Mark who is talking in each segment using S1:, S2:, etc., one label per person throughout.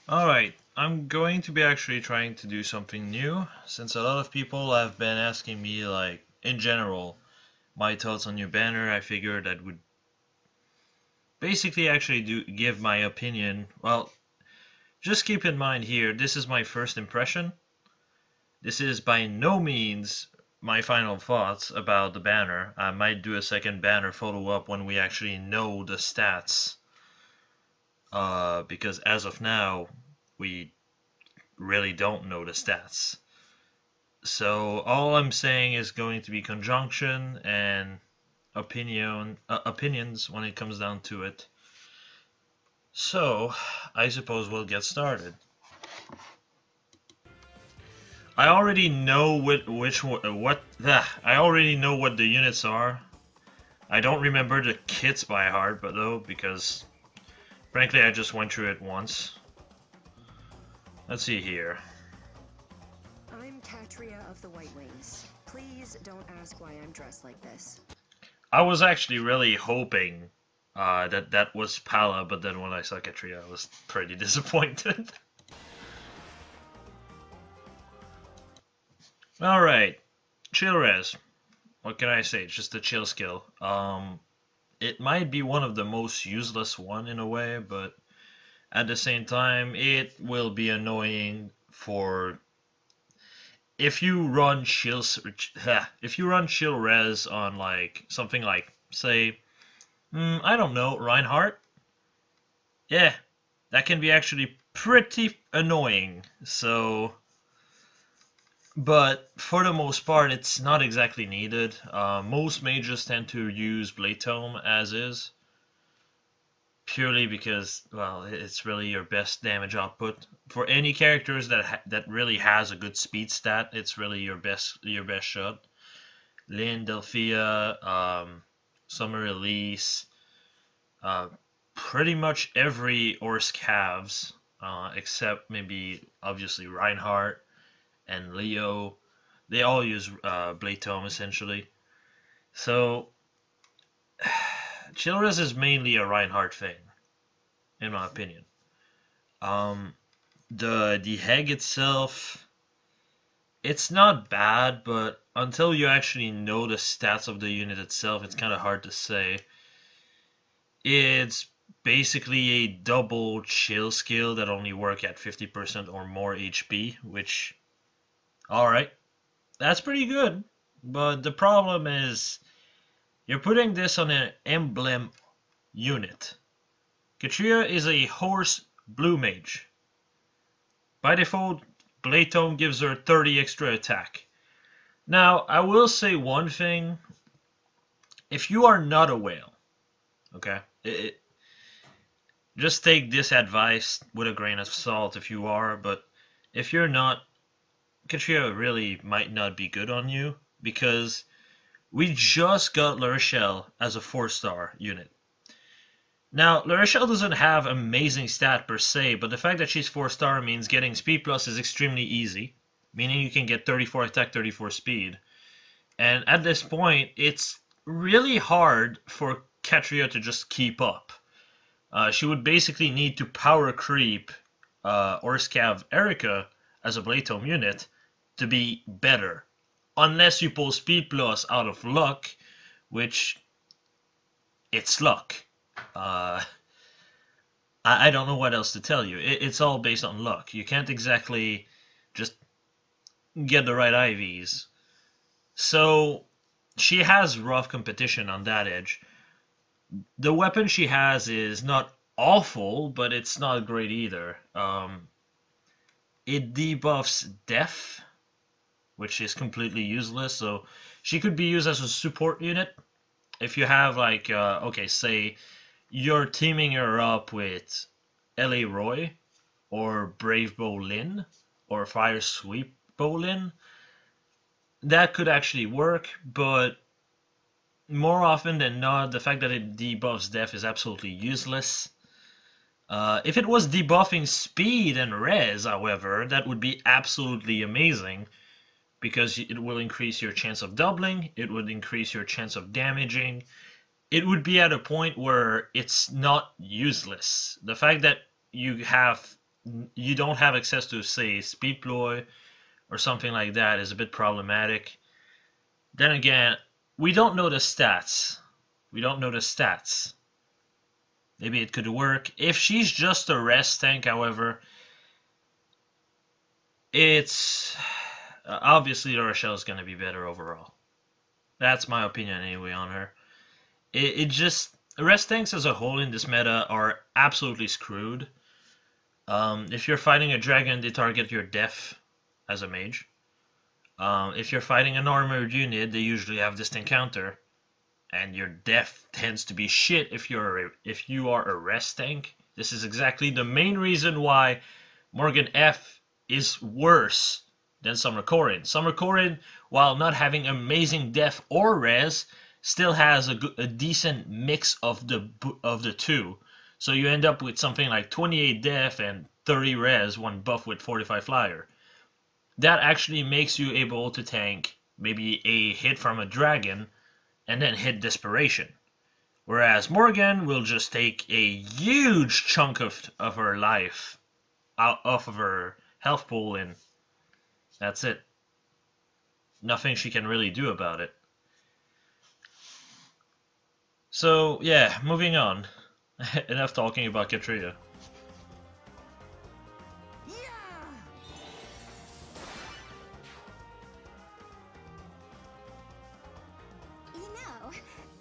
S1: Alright, I'm going to be actually trying to do something new, since a lot of people have been asking me, like, in general, my thoughts on your banner. I figured I would basically actually give my opinion. Well, just keep in mind here, this is my first impression. This is by no means my final thoughts about the banner. I might do a second banner follow-up when we actually know the stats. Because as of now, we really don't know the stats. So all I'm saying is going to be conjunction and opinions when it comes down to it. So I suppose we'll get started. I already know I already know what the units are. I don't remember the kits by heart, but though, because frankly I just went through it once. Let's see here.
S2: I'm Katria of the White Wings. Please don't ask why I'm dressed like this.
S1: I was actually really hoping that was Pala, but then when I saw Katria, I was pretty disappointed. Alright, chill res. What can I say? It's just a chill skill. It might be one of the most useless one in a way, but at the same time, it will be annoying for if you run chill res on like something like say I don't know, Reinhardt. Yeah, that can be actually pretty annoying. So but for the most part, it's not exactly needed. Most mages tend to use Blade Tome as is, purely because, well, it's really your best damage output. For any characters that really has a good speed stat, it's really your best shot. Lyn, Delphia, Summer Release, pretty much every Orsk halves, except maybe obviously Reinhardt and Leo, they all use Blade Tome essentially. So chill res is mainly a Reinhardt thing, in my opinion. The Heg itself, it's not bad, but until you actually know the stats of the unit itself, it's kind of hard to say. It's basically a double chill skill that only work at 50% or more HP, which, alright, that's pretty good. But the problem is, you're putting this on an emblem unit. Katria is a horse blue mage. By default, Blade Tome gives her 30 extra attack. Now, I will say one thing. If you are not a whale, okay, just take this advice with a grain of salt if you are, but if you're not, Katria really might not be good on you, because we just got L'Rochelle as a 4-star unit. Now, L'Rochelle doesn't have amazing stat per se, but the fact that she's 4-star means getting speed plus is extremely easy, meaning you can get 34 attack, 34 speed. And at this point, it's really hard for Katria to just keep up. She would basically need to power creep Orskav Erika as a Blade Tome unit to be better. Unless you pull speed plus out of luck, which it's luck. I don't know what else to tell you. It's all based on luck. You can't exactly just get the right IVs. So she has rough competition on that edge. The weapon she has is not awful, but it's not great either. It debuffs death, which is completely useless. So she could be used as a support unit. If you have like, okay, say you're teaming her up with L.A. Roy, or Brave Bow Lyn, or Fire Sweep Bow Lyn, that could actually work, but more often than not, the fact that it debuffs death is absolutely useless. If it was debuffing speed and res, however, that would be absolutely amazing, because it will increase your chance of doubling, it would increase your chance of damaging. It would be at a point where it's not useless. The fact that you have you don't have access to, say, speed ploy or something like that is a bit problematic. Then again, we don't know the stats. We don't know the stats. Maybe it could work. If she's just a rest tank, however, it's obviously Rochelle is going to be better overall. That's my opinion anyway on her. It just rest tanks as a whole in this meta are absolutely screwed. If you're fighting a dragon, they target your def as a mage. If you're fighting an armored unit, they usually have this encounter, and your def tends to be shit if you are a rest tank. This is exactly the main reason why Morgan F is worse than Summer Corin. Summer Corin, while not having amazing def or res, still has a decent mix of the two. So you end up with something like 28 def and 30 res, one buff with 45 flyer. That actually makes you able to tank maybe a hit from a dragon and then hit desperation. Whereas Morgan will just take a huge chunk of her life out off of her health pool, and that's it. Nothing she can really do about it. So yeah, moving on. Enough talking about Katria.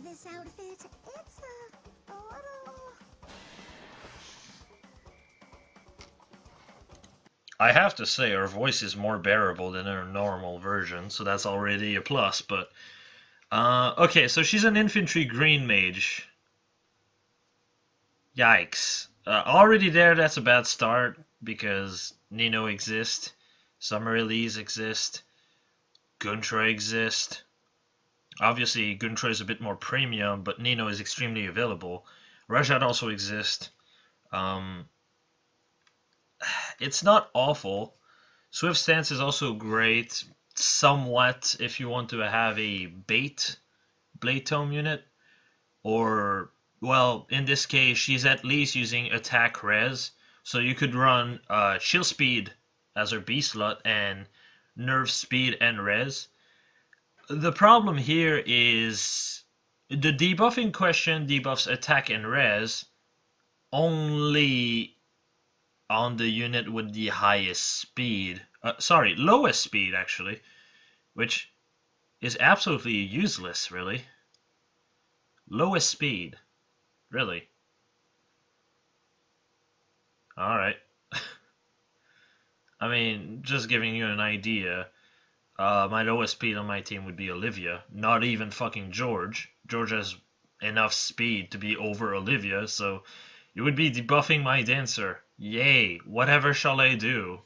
S2: This outfit, it's a little...
S1: I have to say, her voice is more bearable than her normal version, so that's already a plus, but... okay, so she's an infantry green mage. Yikes. Already there, that's a bad start, because Nino exists, Summer Elise exists, Guntra exists. Obviously, Guntra is a bit more premium, but Nino is extremely available. Rajat also exists. It's not awful. Swift Stance is also great, somewhat, if you want to have a bait Blade Tome unit. Or, well, in this case, she's at least using attack res, so you could run chill speed as her B slot and nerve speed and res. The problem here is the debuff in question debuffs attack and res only on the unit with the highest speed. Lowest speed actually, which is absolutely useless, really. Lowest speed, really. Alright. I mean, just giving you an idea. My lowest speed on my team would be Olivia, not even fucking George. George has enough speed to be over Olivia, so you would be debuffing my dancer. Yay, whatever shall I do?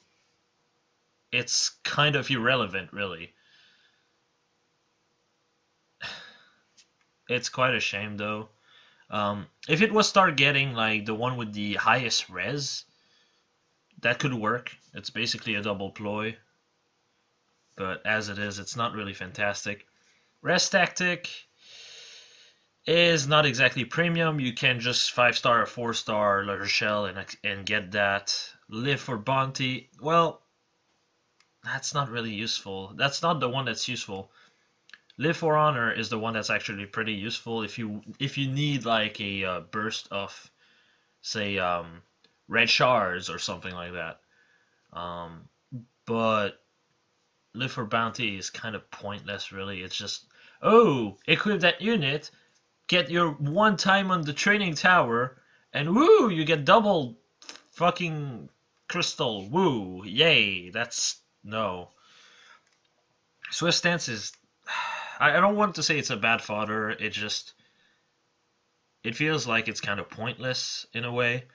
S1: It's kind of irrelevant, really. It's quite a shame, though. If it was start getting like the one with the highest res, that could work. It's basically a double ploy. But as it is, it's not really fantastic. Rest Tactic is not exactly premium. You can just 5-star or 4-star La Rochelle and get that. Live for Bounty, well, that's not really useful. That's not the one that's useful. Live for Honor is the one that's actually pretty useful if you need like a burst of, say, red shards or something like that. But Live for Bounty is kind of pointless, really. It's just, oh, equip that unit, get your one time on the training tower, and woo, you get double fucking crystal. Woo, yay. That's, no. Swift Stance is, I don't want to say it's a bad fodder. It just, it feels like it's kind of pointless in a way.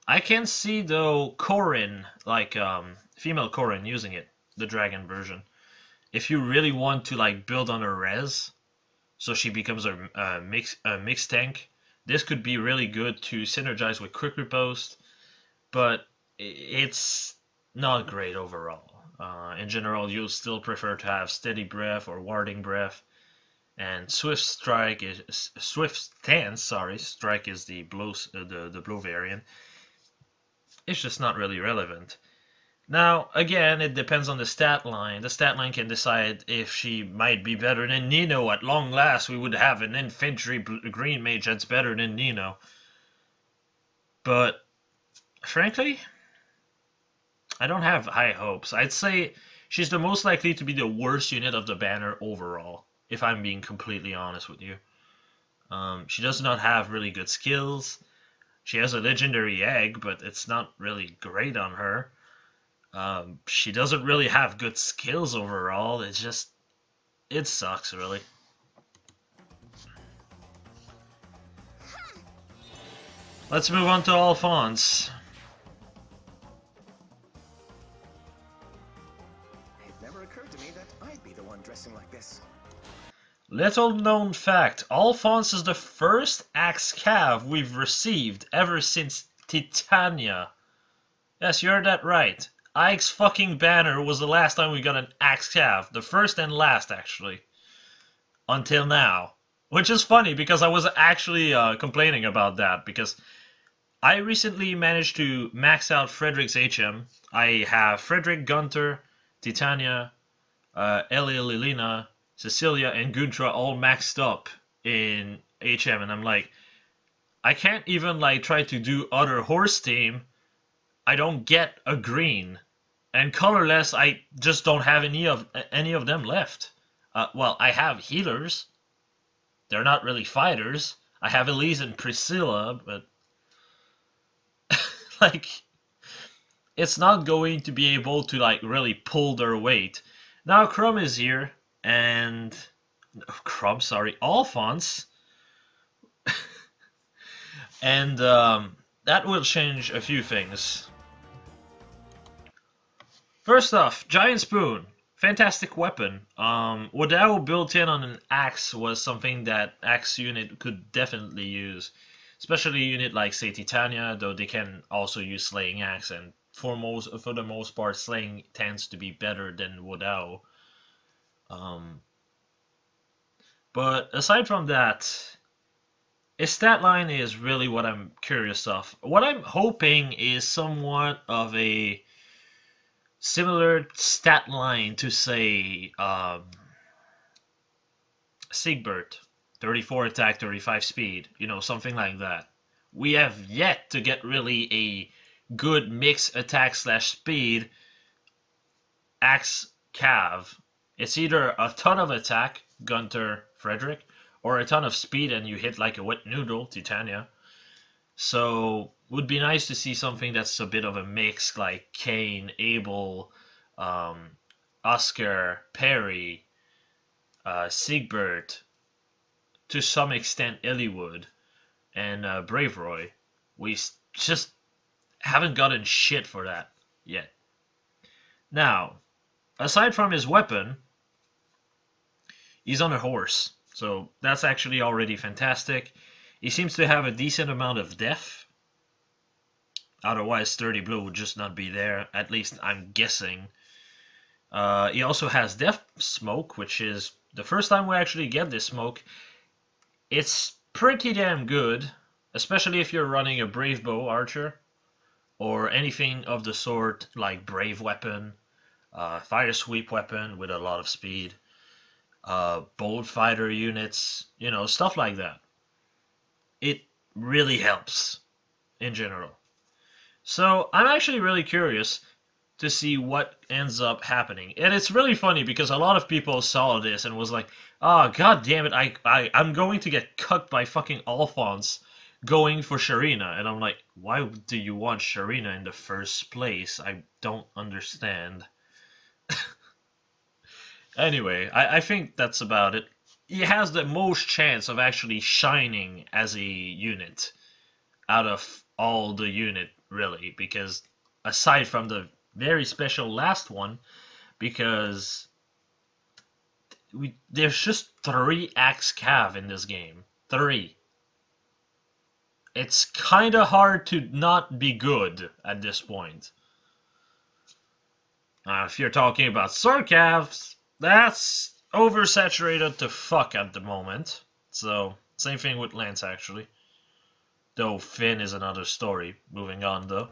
S1: I can see, though, Corin, like female Corin, using it, the dragon version. If you really want to like build on her res, so she becomes a mixed tank, this could be really good to synergize with Quick Riposte, but it's not great overall. In general, you'll still prefer to have Steady Breath or Warding Breath, and Swift Stance. Strike is the blow variant. it's just not really relevant. Now, again, it depends on the stat line. The stat line can decide if she might be better than Nino. At long last, we would have an infantry green mage that's better than Nino. But, frankly, I don't have high hopes. I'd say she's the most likely to be the worst unit of the banner overall, if I'm being completely honest with you. She does not have really good skills. She has a legendary egg, but it's not really great on her. She doesn't really have good skills overall. It sucks, really. Let's move on to Alphonse.
S3: It never occurred to me that I'd be the one dressing like this.
S1: Little known fact, Alphonse is the first Axe Cav we've received ever since Titania. Yes, you heard that right. Ike's fucking banner was the last time we got an Axe Cav. The first and last, actually. Until now. Which is funny, because I was actually complaining about that, because I recently managed to max out Frederick's HM. I have Frederick, Gunther, Titania, Elia Lilina, Cecilia, and Guntra all maxed up in HM, and I'm like, I can't even like try to do other horse team. I don't get a green. And colorless, I just don't have any of them left. Well, I have healers. They're not really fighters. I have Elise and Priscilla, but like, it's not going to be able to like really pull their weight. Now Crumb is here, and Alphonse, and that will change a few things. First off, Giant Spoon, fantastic weapon. Wadao built in on an axe was something that axe unit could definitely use, especially a unit like say Titania, though they can also use Slaying Axe, and for the most part, Slaying tends to be better than Wadao. But aside from that, his stat line is really what I'm curious of. What I'm hoping is somewhat of a similar stat line to say Siegbert, 34 attack, 35 speed, you know, something like that. We have yet to get really a good mix attack slash speed Axe Cav. It's either a ton of attack, Gunther, Frederick, or a ton of speed and you hit like a wet noodle, Titania. So would be nice to see something that's a bit of a mix, like Kane, Abel, Oscar, Perry, Siegbert, to some extent Illywood, and Braveroy. We just haven't gotten shit for that yet. Now, aside from his weapon, he's on a horse, so that's actually already fantastic. He seems to have a decent amount of def. Otherwise, Sturdy Blue would just not be there. At least I'm guessing. He also has Death Smoke, which is the first time we actually get this smoke. It's pretty damn good, especially if you're running a Brave Bow Archer or anything of the sort like Brave Weapon, Fire Sweep Weapon with a lot of speed, Bold Fighter units, you know, stuff like that. It really helps in general. So I'm actually really curious to see what ends up happening. And it's really funny because a lot of people saw this and was like, oh, god damn it, I'm going to get cucked by fucking Alphonse going for Sharina. And I'm like, why do you want Sharina in the first place? I don't understand. Anyway, I think that's about it. He has the most chance of actually shining as a unit out of all the unit, really, because aside from the very special last one, because there's just 3 Axe Cav in this game. 3. It's kinda hard to not be good at this point. If you're talking about Sword Cavs, that's oversaturated to fuck at the moment. So, same thing with Lance, actually. Though Finn is another story. Moving on, though.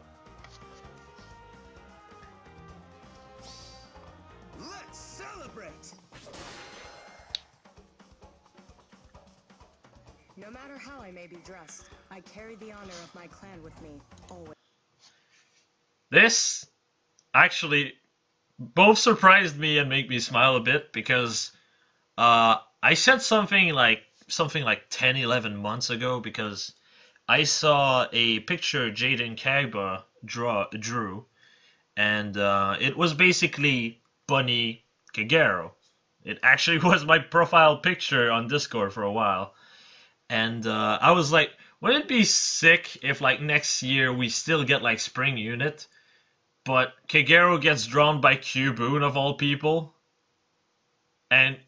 S2: No matter how I may be dressed, I carry the honor of my clan with me, always.
S1: This actually both surprised me and make me smile a bit because I said something like 10, 11 months ago because I saw a picture Jaden Kagba drew, and it was basically Bunny Kagero. It actually was my profile picture on Discord for a while, and I was like, wouldn't it be sick if like next year we still get like Spring Unit, but Kagero gets drawn by Q-Boon of all people, and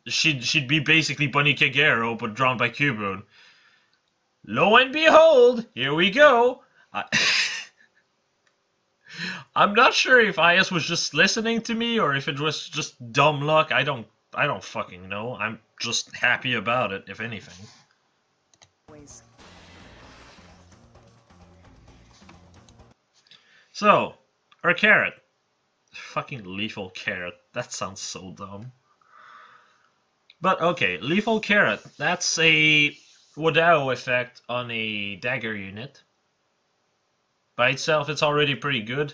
S1: she'd be basically Bunny Kagero but drawn by Q-Boon. Lo and behold, here we go. I'm not sure if IS was just listening to me or if it was just dumb luck. I don't fucking know. I'm just happy about it, if anything. So, our carrot. Fucking lethal carrot. That sounds so dumb. But okay, lethal carrot. That's a Wadao effect on a dagger unit. By itself, it's already pretty good.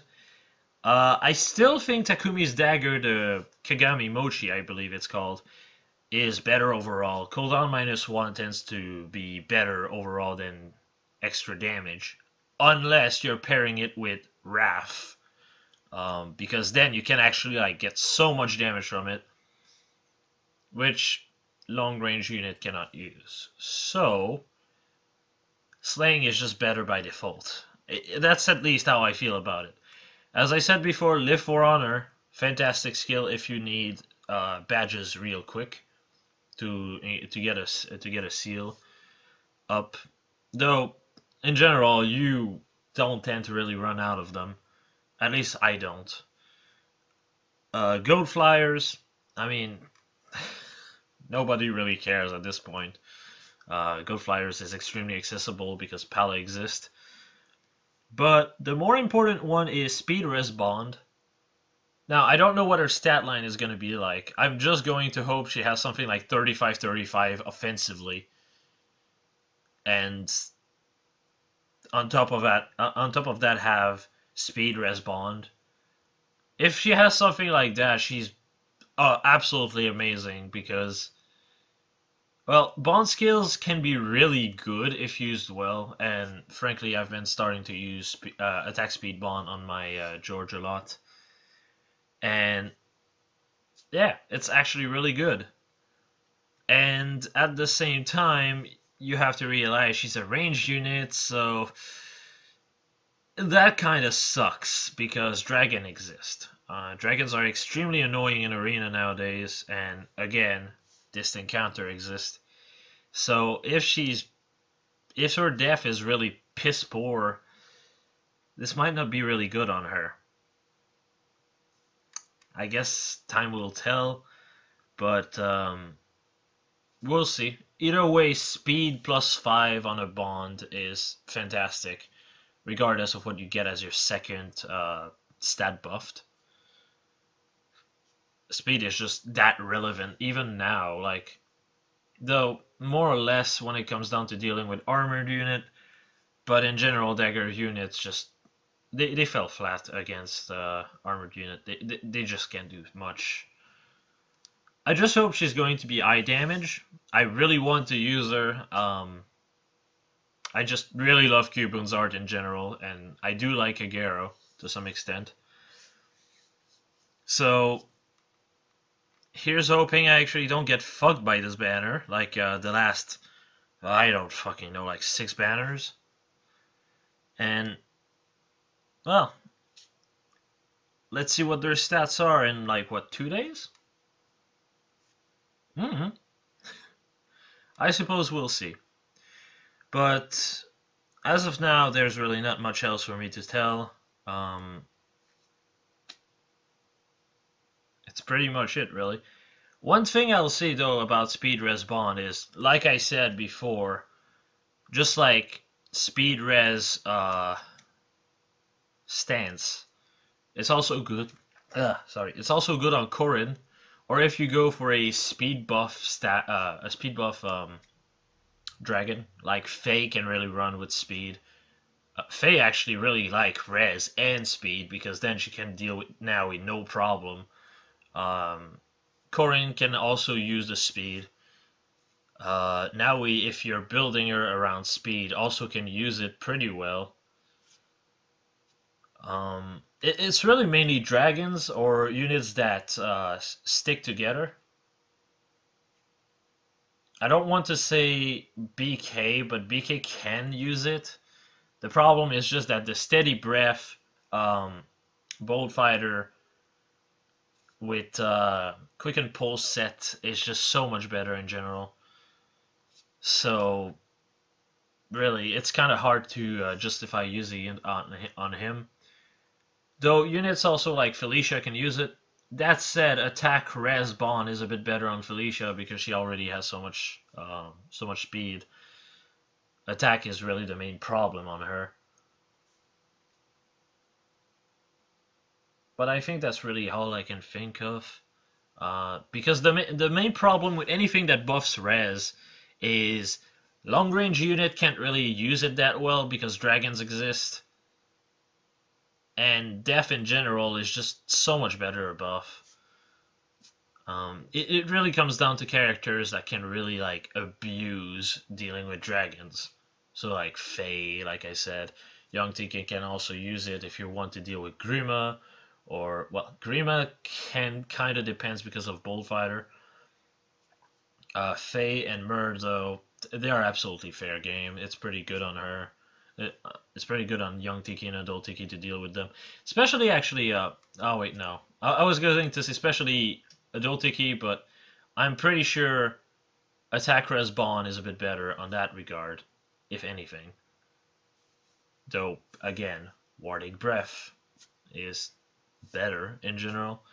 S1: I still think Takumi's dagger, the Kagami Mochi, I believe it's called, is better overall. Cooldown -1 tends to be better overall than extra damage, unless you're pairing it with Wrath, because then you can actually like get so much damage from it, which long-range unit cannot use. So, slaying is just better by default. That's at least how I feel about it. As I said before, Live for Honor, fantastic skill if you need badges real quick to get a seal up. Though in general, you don't tend to really run out of them. At least I don't. Goat Flyers, I mean, nobody really cares at this point. Goat Flyers is extremely accessible because Pala exists. But the more important one is Speed Res Bond. Now, I don't know what her stat line is going to be like. I'm just going to hope she has something like 35-35 offensively. And on top of that have Speed Res Bond. If she has something like that, she's absolutely amazing because, well, bond skills can be really good if used well, and frankly, I've been starting to use attack speed bond on my George a lot, and yeah, it's actually really good. And at the same time, you have to realize she's a ranged unit, so that kind of sucks because dragon exists. Dragons are extremely annoying in arena nowadays, and again, distant counter exists. So if her def is really piss poor, this might not be really good on her. I guess time will tell, but we'll see. Either way, speed +5 on a bond is fantastic, regardless of what you get as your second stat buffed. Speed is just that relevant even now, like, though more or less when it comes down to dealing with armored unit, but in general dagger units just they fell flat against armored unit. They just can't do much. I just hope she's going to be eye damage. I really want to use her. I just really love Q-Boon's art in general, and I do like Kagero to some extent. So here's hoping I actually don't get fucked by this banner, like the last, I don't fucking know, like 6 banners. And, well, let's see what their stats are in, like, what, 2 days? I suppose we'll see. But, as of now, there's really not much else for me to tell. It's pretty much it, really. One thing I'll say, though, about Speed Res Bond is, like I said before, just like Speed Res Stance, it's also good. It's also good on Corrin, or if you go for a speed buff dragon. Like Faye can really run with speed. Faye actually really like res and speed because then she can deal with now with no problem. Corin can also use the speed. Now if you're building her around speed, also can use it pretty well. It's really mainly dragons or units that stick together. I don't want to say BK, but BK can use it. The problem is just that the steady breath bolt fighter with quick and pulse set is just so much better in general. So really, it's kind of hard to justify using it on him. Though units also like Felicia can use it. That said, attack res bond is a bit better on Felicia because she already has so much speed. Attack is really the main problem on her. But I think that's really all I can think of. Because the main problem with anything that buffs res is long range unit can't really use it that well because dragons exist. And death in general is just so much better a buff. It really comes down to characters that can really like abuse dealing with dragons. So like Faye, like I said, Young Tiki can also use it if you want to deal with Grima, or well, Grima can kind of depends because of Bullfighter. Faye and Mer though, they are absolutely fair game. It's pretty good on her. It's pretty good on Young Tiki and Adult Tiki to deal with them. Especially actually, oh wait, no. I was going to say especially Adult Tiki, but I'm pretty sure Attack Res Bond is a bit better on that regard, if anything. Though, again, Warding Breath is better in general.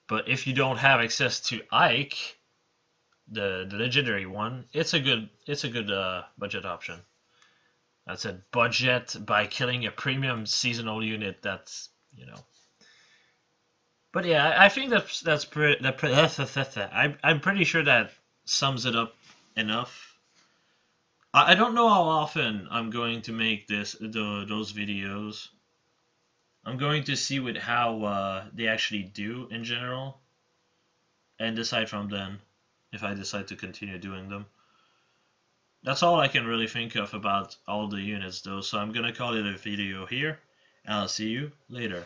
S1: But if you don't have access to Ike, the legendary one, it's a good budget option. That's a budget by killing a premium seasonal unit. That's But yeah, I think I'm pretty sure that sums it up enough. I don't know how often I'm going to make those videos. I'm going to see with how they actually do in general, and decide from then if I decide to continue doing them. That's all I can really think of about all the units though, so I'm gonna call it a video here, and I'll see you later.